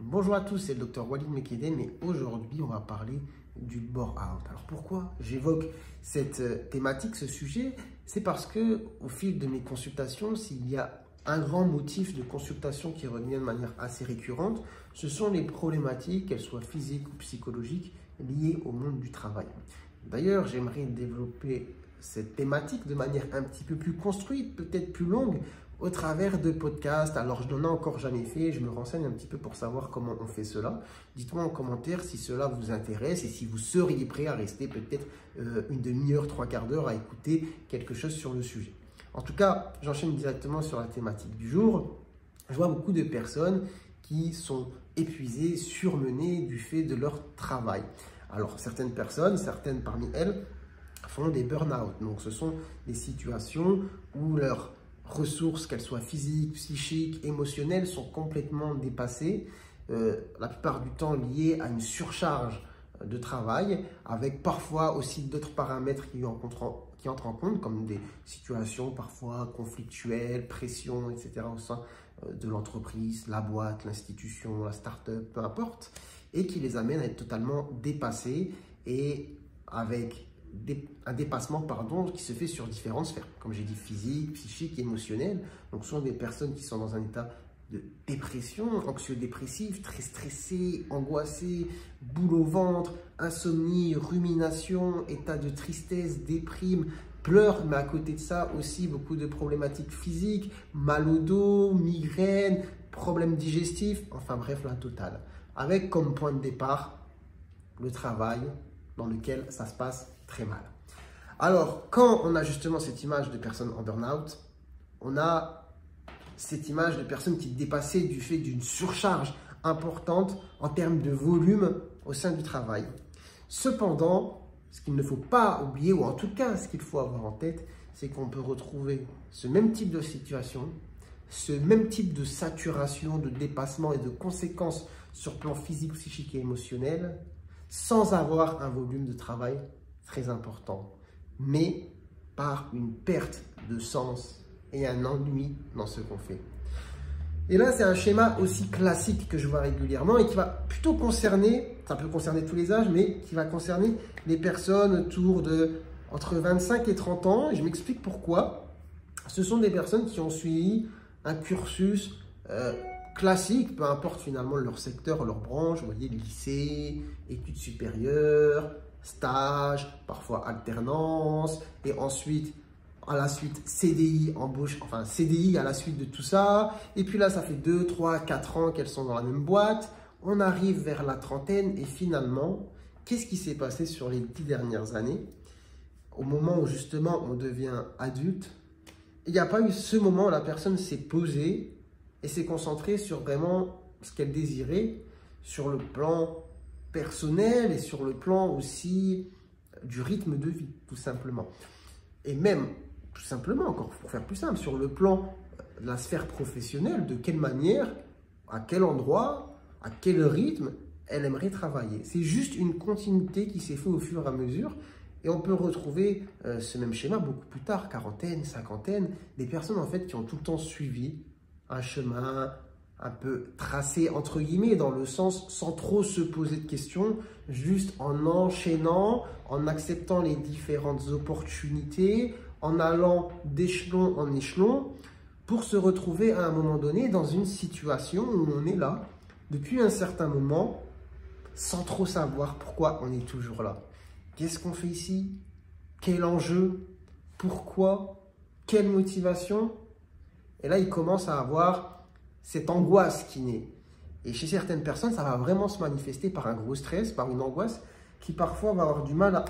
Bonjour à tous, c'est le docteur Walid Mekedem et aujourd'hui on va parler du bore-out. Alors pourquoi j'évoque cette thématique, ce sujet? C'est parce que au fil de mes consultations, s'il y a un grand motif de consultation qui revient de manière assez récurrente, ce sont les problématiques, qu'elles soient physiques ou psychologiques, liées au monde du travail. D'ailleurs, j'aimerais développer cette thématique de manière un petit peu plus construite, peut-être plus longue, au travers de podcasts. Alors, je n'en ai encore jamais fait, je me renseigne un petit peu pour savoir comment on fait cela. Dites-moi en commentaire si cela vous intéresse et si vous seriez prêt à rester peut-être une demi-heure, trois quarts d'heure à écouter quelque chose sur le sujet. En tout cas, j'enchaîne directement sur la thématique du jour. Je vois beaucoup de personnes qui sont épuisées, surmenées du fait de leur travail. Alors, certaines personnes, certaines parmi elles, font des burn-out. Donc, ce sont des situations où leurs ressources, qu'elles soient physiques, psychiques, émotionnelles, sont complètement dépassées, la plupart du temps liées à une surcharge de travail, avec parfois aussi d'autres paramètres qui entrent en compte, comme des situations parfois conflictuelles, pression, etc. au sein de l'entreprise, la boîte, l'institution, la start-up, peu importe, et qui les amènent à être totalement dépassés et avec un dépassement qui se fait sur différentes sphères, comme j'ai dit, physique, psychique, émotionnelle. Donc ce sont des personnes qui sont dans un état de dépression, anxieux-dépressif, très stressé, angoissé, boule au ventre, insomnie, rumination, état de tristesse, déprime, pleurs, mais à côté de ça aussi beaucoup de problématiques physiques, mal au dos, migraine, problèmes digestifs, enfin bref, la totale. Avec comme point de départ le travail dans lequel ça se passe très mal. Alors, quand on a justement cette image de personnes en burn-out, on a cette image de personnes qui dépassaient du fait d'une surcharge importante en termes de volume au sein du travail. Cependant, ce qu'il ne faut pas oublier, ou en tout cas ce qu'il faut avoir en tête, c'est qu'on peut retrouver ce même type de situation, ce même type de saturation, de dépassement et de conséquences sur le plan physique, psychique et émotionnel, sans avoir un volume de travail très important, mais par une perte de sens et un ennui dans ce qu'on fait. Et là, c'est un schéma aussi classique que je vois régulièrement et qui va plutôt concerner, ça peut concerner tous les âges, mais qui va concerner les personnes autour de entre 25 et 30 ans. Et je m'explique pourquoi. Ce sont des personnes qui ont suivi un cursus classique, peu importe finalement leur secteur, leur branche, vous voyez, lycée, études supérieures, stage, parfois alternance, et ensuite, à la suite, CDI, embauche, enfin CDI à la suite de tout ça, et puis là, ça fait 2, 3, 4 ans qu'elles sont dans la même boîte, on arrive vers la trentaine, et finalement, qu'est-ce qui s'est passé sur les 10 dernières années? Au moment où justement on devient adulte, il n'y a pas eu ce moment où la personne s'est posée et s'est concentrée sur vraiment ce qu'elle désirait, sur le plan personnel et sur le plan aussi du rythme de vie, tout simplement. Et même, tout simplement, encore pour faire plus simple, sur le plan de la sphère professionnelle, de quelle manière, à quel endroit, à quel rythme elle aimerait travailler. C'est juste une continuité qui s'est faite au fur et à mesure. Et on peut retrouver ce même schéma beaucoup plus tard, quarantaine, cinquantaine, des personnes en fait qui ont tout le temps suivi un chemin un peu tracé entre guillemets, dans le sens sans trop se poser de questions, juste en enchaînant, en acceptant les différentes opportunités, en allant d'échelon en échelon, pour se retrouver à un moment donné dans une situation où on est là, depuis un certain moment, sans trop savoir pourquoi on est toujours là. Qu'est-ce qu'on fait ici? Quel enjeu? Pourquoi? Quelle motivation? Et là, il commence à avoir cette angoisse qui naît. Et chez certaines personnes, ça va vraiment se manifester par un gros stress, par une angoisse qui parfois va avoir du mal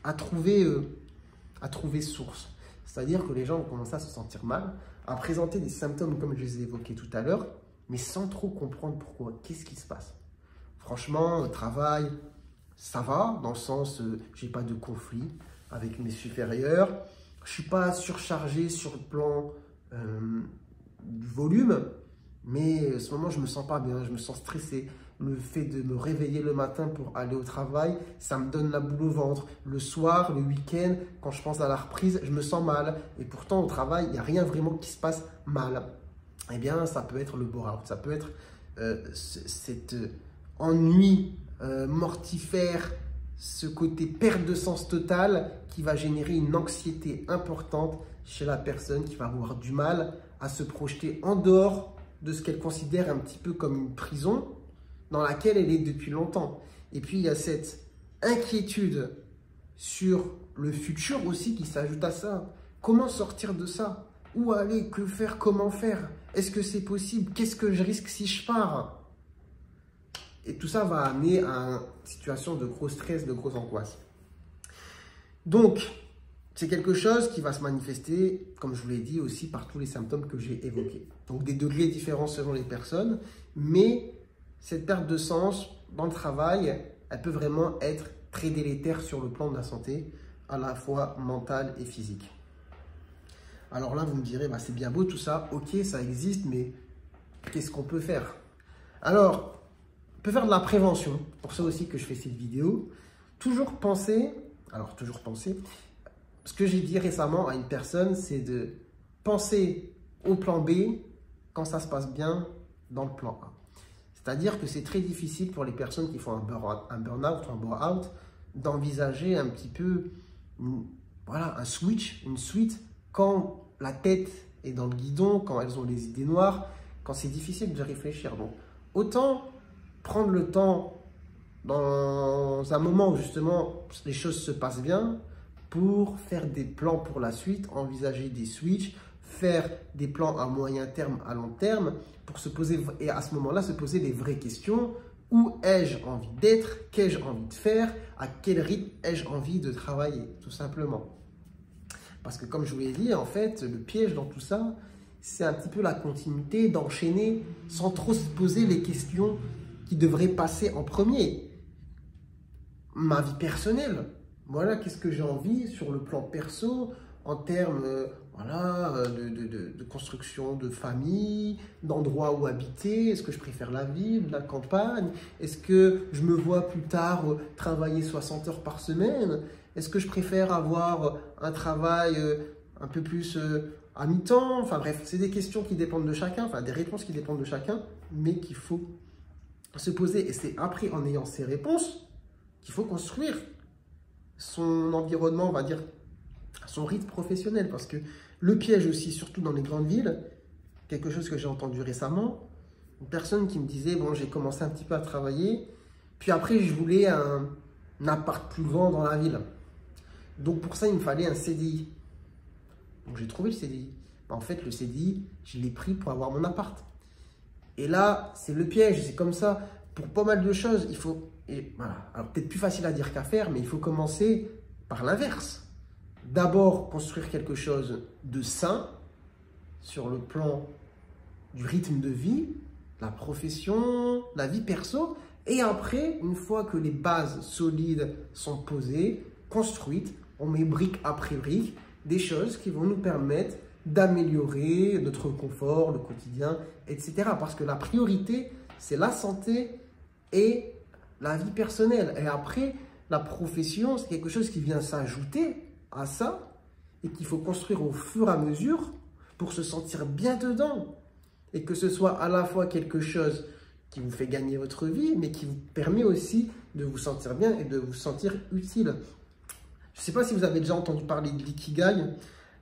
à trouver source. C'est-à-dire que les gens vont commencer à se sentir mal, à présenter des symptômes comme je les ai évoqués tout à l'heure, mais sans trop comprendre pourquoi. Qu'est-ce qui se passe? Franchement, le travail, ça va, dans le sens, j'ai pas de conflit avec mes supérieurs, je suis pas surchargé sur le plan du volume, mais à ce moment, je me sens pas bien, je me sens stressé. Le fait de me réveiller le matin pour aller au travail, ça me donne la boule au ventre. Le soir, le week-end, quand je pense à la reprise, je me sens mal. Et pourtant, au travail, il n'y a rien vraiment qui se passe mal. Eh bien, ça peut être le bore-out, ça peut être cet ennui mortifère, ce côté perte de sens total qui va générer une anxiété importante chez la personne qui va avoir du mal à se projeter en dehors de ce qu'elle considère un petit peu comme une prison dans laquelle elle est depuis longtemps. Et puis il y a cette inquiétude sur le futur aussi qui s'ajoute à ça. Comment sortir de ça? Où aller? Que faire? Comment faire? Est-ce que c'est possible? Qu'est-ce que je risque si je pars? Et tout ça va amener à une situation de gros stress, de grosse angoisse. Donc, c'est quelque chose qui va se manifester, comme je vous l'ai dit, aussi par tous les symptômes que j'ai évoqués. Donc, des degrés différents selon les personnes, mais cette perte de sens dans le travail, elle peut vraiment être très délétère sur le plan de la santé, à la fois mentale et physique. Alors là, vous me direz, bah, c'est bien beau tout ça, ok, ça existe, mais qu'est-ce qu'on peut faire? Alors, on peut faire de la prévention, pour ça aussi que je fais cette vidéo. Toujours penser, ce que j'ai dit récemment à une personne, c'est de penser au plan B quand ça se passe bien dans le plan A. C'est-à-dire que c'est très difficile pour les personnes qui font un burn-out ou un bore-out d'envisager un petit peu un switch, une suite quand la tête est dans le guidon, quand elles ont les idées noires, quand c'est difficile de réfléchir. Donc, autant prendre le temps dans un moment où justement les choses se passent bien pour faire des plans pour la suite, envisager des switches, faire des plans à moyen terme, à long terme, pour se poser, et à ce moment-là, se poser les vraies questions. Où ai-je envie d'être? Qu'ai-je envie de faire? À quel rythme ai-je envie de travailler? Tout simplement. Parce que comme je vous l'ai dit, en fait, le piège dans tout ça, c'est un petit peu la continuité d'enchaîner sans trop se poser les questions qui devraient passer en premier. Ma vie personnelle, voilà, qu'est-ce que j'ai envie sur le plan perso, en termes de construction de famille, d'endroits où habiter. Est-ce que je préfère la ville, la campagne? Est-ce que je me vois plus tard travailler 60 heures par semaine? Est-ce que je préfère avoir un travail un peu plus à mi-temps? Enfin bref, c'est des questions qui dépendent de chacun, enfin des réponses qui dépendent de chacun, mais qu'il faut se poser. Et c'est après, en ayant ces réponses, qu'il faut construire son environnement, on va dire, son rythme professionnel. Parce que le piège aussi, surtout dans les grandes villes, quelque chose que j'ai entendu récemment, une personne qui me disait, bon, j'ai commencé un petit peu à travailler, puis après, je voulais un appart plus grand dans la ville. Donc pour ça, il me fallait un CDI. Donc j'ai trouvé le CDI. En fait, le CDI, je l'ai pris pour avoir mon appart. Et là, c'est le piège, c'est comme ça. Pour pas mal de choses, il faut... Et voilà. Alors peut-être plus facile à dire qu'à faire, mais il faut commencer par l'inverse. D'abord, construire quelque chose de sain sur le plan du rythme de vie, la profession, la vie perso. Et après, une fois que les bases solides sont posées, construites, on met brique après brique, des choses qui vont nous permettre d'améliorer notre confort, le quotidien, etc. Parce que la priorité, c'est la santé et la vie personnelle. Et après, la profession, c'est quelque chose qui vient s'ajouter à ça et qu'il faut construire au fur et à mesure pour se sentir bien dedans. Et que ce soit à la fois quelque chose qui vous fait gagner votre vie, mais qui vous permet aussi de vous sentir bien et de vous sentir utile. Je ne sais pas si vous avez déjà entendu parler de l'ikigai.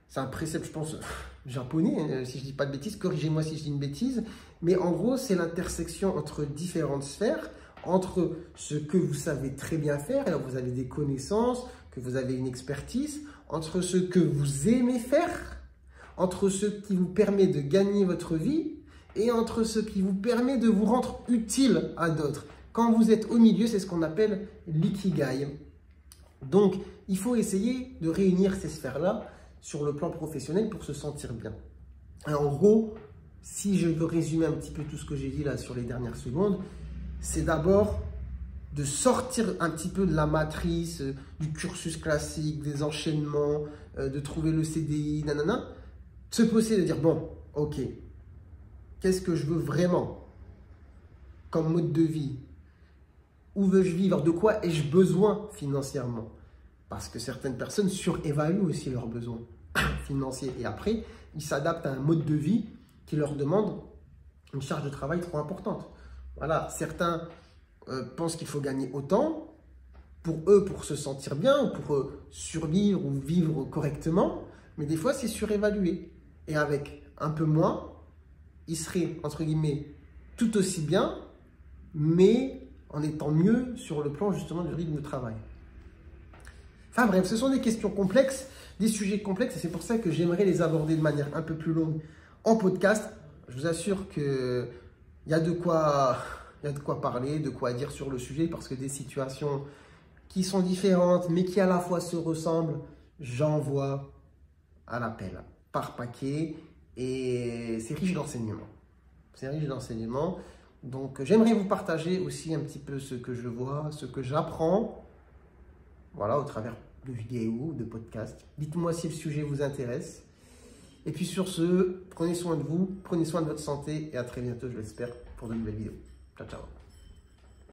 C'est un précepte, je pense, japonais, si je ne dis pas de bêtises. Corrigez-moi si je dis une bêtise. Mais en gros, c'est l'intersection entre différentes sphères, entre ce que vous savez très bien faire, alors vous avez des connaissances, que vous avez une expertise, entre ce que vous aimez faire, entre ce qui vous permet de gagner votre vie et entre ce qui vous permet de vous rendre utile à d'autres. Quand vous êtes au milieu, c'est ce qu'on appelle l'ikigai. Donc, il faut essayer de réunir ces sphères-là sur le plan professionnel pour se sentir bien. Alors, en gros, si je veux résumer un petit peu tout ce que j'ai dit là sur les dernières secondes, c'est d'abord de sortir un petit peu de la matrice, du cursus classique, des enchaînements, de trouver le CDI, nanana, de se poser, de dire, bon, ok, qu'est-ce que je veux vraiment comme mode de vie? Où veux-je vivre? De quoi ai-je besoin financièrement? Parce que certaines personnes surévaluent aussi leurs besoins financiers. Et après, ils s'adaptent à un mode de vie qui leur demande une charge de travail trop importante. Voilà, certains pensent qu'il faut gagner autant pour eux, pour se sentir bien, ou pour survivre ou vivre correctement, mais des fois c'est surévalué. Et avec un peu moins, ils seraient, entre guillemets, tout aussi bien, mais en étant mieux sur le plan justement du rythme de travail. Enfin bref, ce sont des questions complexes, des sujets complexes, et c'est pour ça que j'aimerais les aborder de manière un peu plus longue en podcast. Je vous assure qu'il y a de quoi parler, de quoi dire sur le sujet, parce que des situations qui sont différentes, mais qui à la fois se ressemblent, j'en vois à l'appel, par paquet, et c'est riche d'enseignements. C'est riche d'enseignements. Donc j'aimerais vous partager aussi un petit peu ce que je vois, ce que j'apprends, voilà, au travers de vidéos, de podcasts. Dites-moi si le sujet vous intéresse. Et puis sur ce, prenez soin de vous, prenez soin de votre santé, et à très bientôt, je l'espère, pour de nouvelles vidéos. Ciao, ciao.